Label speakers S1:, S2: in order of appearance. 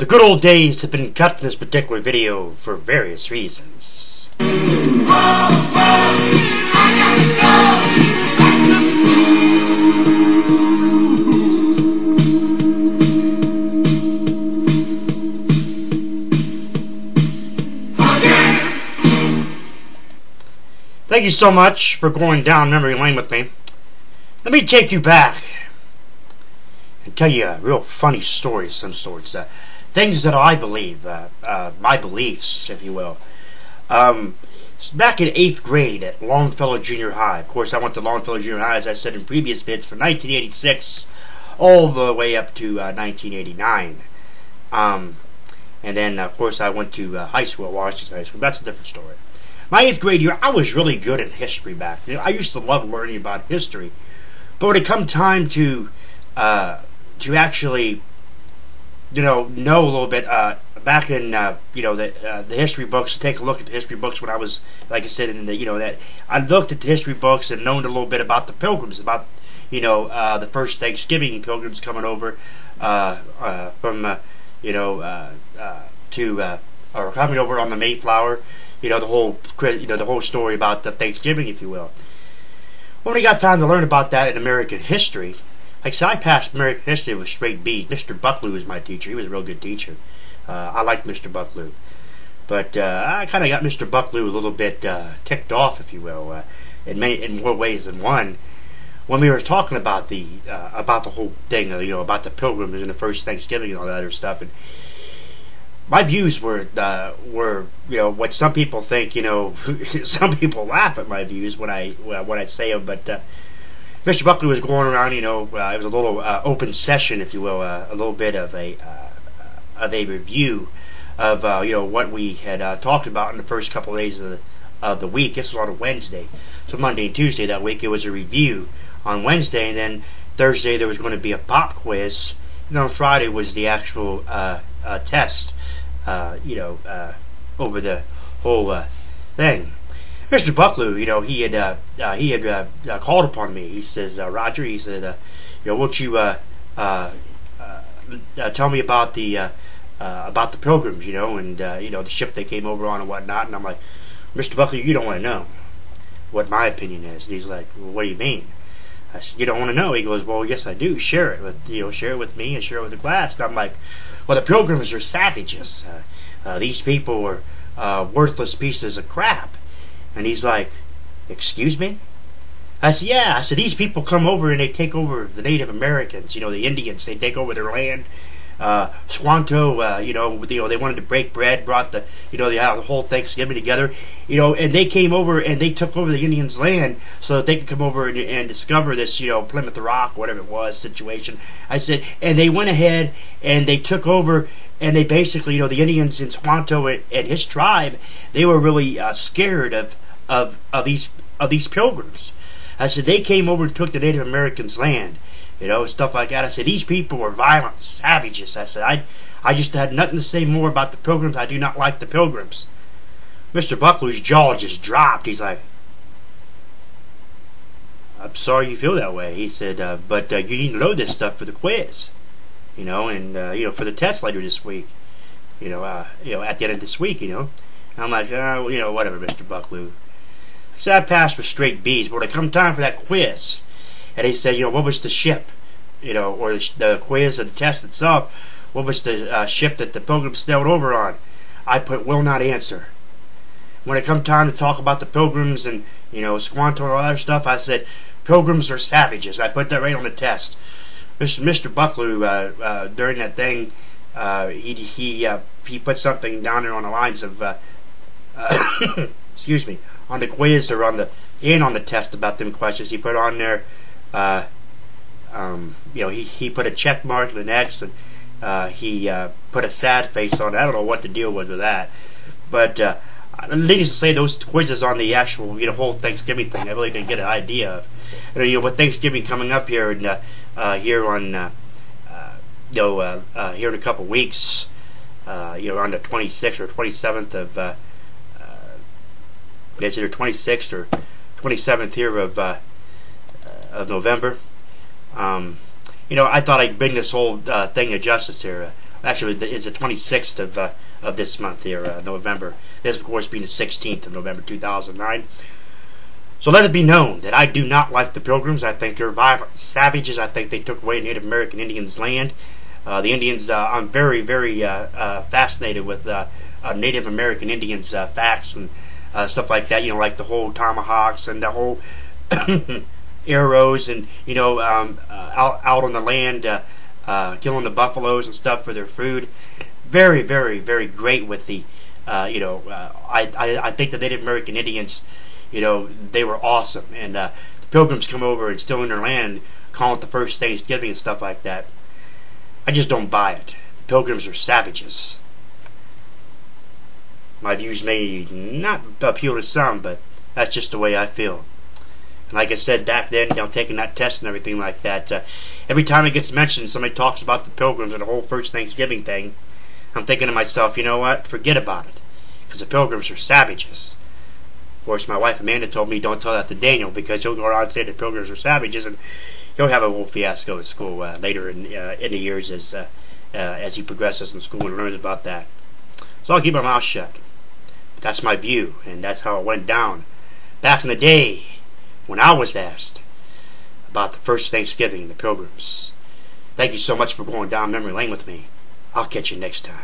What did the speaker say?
S1: The good old days have been cut from this particular video for various reasons. Thank you so much for going down memory lane with me. Let me take you back and tell you a real funny story of some sorts. Things that I believe, my beliefs, if you will. Back in 8th grade at Longfellow Junior High. Of course, I went to Longfellow Junior High, as I said in previous vids, from 1986 all the way up to 1989. And then, of course, I went to high school, Washington High School. That's a different story. My 8th grade year, I was really good at history back then. I used to love learning about history. But when it come time to actually, know a little bit, back in, the history books, to take a look at the history books when I was, like I said, in the, that I looked at the history books and known a little bit about the Pilgrims, about, the first Thanksgiving Pilgrims coming over, from, or coming over on the Mayflower, the whole story about the Thanksgiving, if you will. When we got time to learn about that in American history, like I said, I passed American history with straight B's. Mr. Bucklew was my teacher. He was a real good teacher. I liked Mr. Bucklew. But I kind of got Mr. Bucklew a little bit ticked off, if you will, in more ways than one, when we were talking about the whole thing, about the Pilgrims and the first Thanksgiving and all that other stuff. And my views were what some people think. Some people laugh at my views when I say them, but Mr. Buckley was going around. It was a little open session, if you will, a little bit of a review of what we had talked about in the first couple of days of the week. This was on a Wednesday, so Monday and Tuesday that week it was a review on Wednesday, and then Thursday there was going to be a pop quiz, and on Friday was the actual test. Over the whole thing. Mr. Bucklew, he had called upon me. He says, Roger, he said, won't you tell me about the Pilgrims, and the ship they came over on and whatnot. And I'm like, Mr. Bucklew, you don't want to know what my opinion is. And he's like, well, what do you mean? I said, you don't want to know? He goes, well, yes, I do. Share it with share it with me and share it with the class. And I'm like, well, the Pilgrims are savages. These people were worthless pieces of crap. And he's like, excuse me? I said, yeah. I said, these people come over and they take over the Native Americans, the Indians. They take over their land. Squanto, they wanted to break bread, brought the whole Thanksgiving together, and they came over and they took over the Indians' land so that they could come over and discover this, Plymouth Rock, whatever it was, situation. I said, and they went ahead and they took over and they basically, the Indians in Squanto and his tribe, they were really scared of these Pilgrims. I said, they came over and took the Native Americans' land. Stuff like that. I said, these people were violent savages. I said, I just had nothing to say more about the Pilgrims. I do not like the Pilgrims. Mr. Bucklew's jaw just dropped. He's like, I'm sorry you feel that way. He said, but you need to know this stuff for the quiz, and for the test later this week, at the end of this week, And I'm like, whatever, Mr. Bucklew. I said, I passed with straight B's, but when it come time for that quiz, and he said, what was the ship, or the quiz or the test itself, what was the ship that the Pilgrims sailed over on? I put will not answer. When it come time to talk about the Pilgrims and, Squanto and all that stuff, I said, Pilgrims are savages. I put that right on the test. Mr. Bucklew, during that thing, he put something down there on the lines of, excuse me, on the quiz or on the test about them questions. He put on there, he put a check mark and an X, and he put a sad face on it. I don't know what the deal was with that, but needless to say, those quizzes on the actual whole Thanksgiving thing, I really didn't get an idea of. With Thanksgiving coming up here and here on here in a couple weeks, on the 26th or 27th of it's either 26th or 27th here of November. I thought I'd bring this whole thing of justice here. Actually, it's the 26th of this month here, November. This, of course, being the 16th of November 2009. So let it be known that I do not like the Pilgrims. I think they're violent savages. I think they took away Native American Indians' land. The Indians, I'm very, very fascinated with Native American Indians' facts and stuff like that. You know, like the whole tomahawks and the whole arrows, and out on the land, killing the buffaloes and stuff for their food. Very, very, very great with the, I think the Native American Indians, they were awesome. And the Pilgrims come over and steal in their land, call it the first Thanksgiving and stuff like that. I just don't buy it. The Pilgrims are savages. My views may not appeal to some, but that's just the way I feel. And like I said back then, taking that test and everything like that, every time it gets mentioned, somebody talks about the Pilgrims and the whole first Thanksgiving thing, I'm thinking to myself, you know what? Forget about it. Because the Pilgrims are savages. Of course, my wife Amanda told me don't tell that to Daniel, because he'll go around and say the Pilgrims are savages, and he'll have a whole fiasco at school later in the years as he progresses in school and learns about that. So I'll keep my mouth shut. But that's my view, and that's how it went down back in the day when I was asked about the first Thanksgiving and the Pilgrims. Thank you so much for going down memory lane with me. I'll catch you next time.